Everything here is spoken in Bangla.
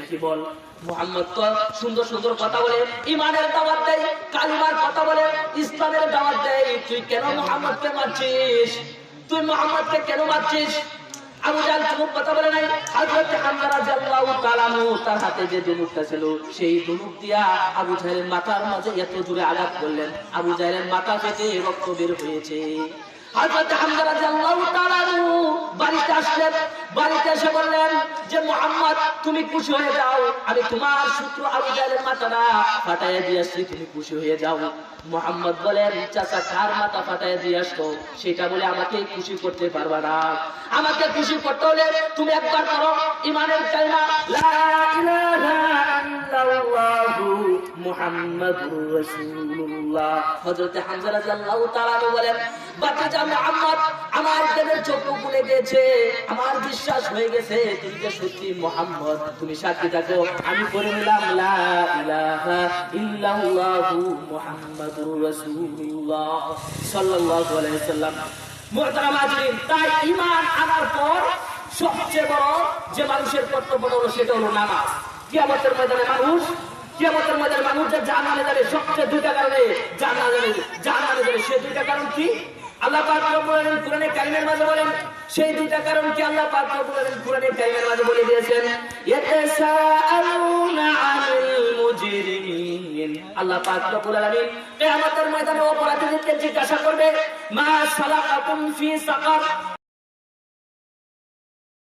কি বল? মুহাম্মদ তো সুন্দর সুন্দর কথা বলে, ঈমানের দাওয়াত দেয়, কালিমার কথা বলে, ইসলামের দাওয়াত দেয়, তুই কেন মুহাম্মদকে মারছিস? তুই মুহাম্মদকে কেন মারছিস? আবু জাহল কোনো কথা বলে নাই। হযরত হামজা রাদিয়াল্লাহু তাআলা আনহু তার হাতে যে ধনুকটা ছিল, সেই ধনুক দিয়া আবু জাহলের মাথার মাঝে এত জোরে আঘাত করলেন, আবু জাহলের মাথা ফেটে রক্ত বের হয়েছে। হযরত হামজা রাদিয়াল্লাহু তাআলা আনহু বাড়িতে আসলেন, বাড়িতে এসে বললেন যে মুহাম্মদ তুমি খুশি হয়ে যাও, আমি তোমার শত্রু আবু জাহলের মাথাটা ফাটাইয়া দিয়েছি, তুমি খুশি হয়ে যাও। মুহাম্মদ বলেন, চাচা কার মাথা ফাটাইয়া দিয়ে আসতো সেটা বলে আমাকে খুশি করতে পারবা না। আমাকে খুশি করতে হলে তুমি একবার করো ঈমানের কালিমা লা ইলাহা ইল্লাল্লাহু মুহাম্মাদুর রাসূলুল্লাহ। হযরত হামজা রাদিয়াল্লাহু তাআলা বলেন, বাচ্চা মুহাম্মদ আমার দেহের চক্ষু খুলে গেছে, আমার বিশ্বাস হয়ে গেছে তুমি যে সত্যি মুহাম্মদ, তুমি সাক্ষী থাকো, আমি বলে নিলাম লা ইলাহা ইল্লাল্লাহু মুহাম্মাদুর রাসূলুল্লাহ সাল্লাল্লাহু আলাইহি ওয়াসাল্লাম। মুহতারাম হাজিরিন, তাই ঈমান আনার পর সবচেয়ে বড় যে মানুষের কর্তব্য হলো সেটা হলো নামাজ। কিয়ামতের ময়দানে মানুষ যে জান্নাতে যাবে, সবচেয়ে দুইটা কারণে জান্নাতে যাবে। সেই দুইটা কারণ কি? আল্লাহ পাক কোরআনে কারিমের মাঝে বলেন, সেই দুইটা কারণ কি আল্লাহ পাক কোরআনে কারিমের মাঝে বলে দিয়েছেন, ইয়াতাসাআলুনা আনিল মুজরিমিন। আল্লাহ পাক রব্বুল আলামিন কিয়ামতের ময়দানে অপরাধীদেরকে জিজ্ঞাসা করবে, মা সালাকাকুম ফি সাকার,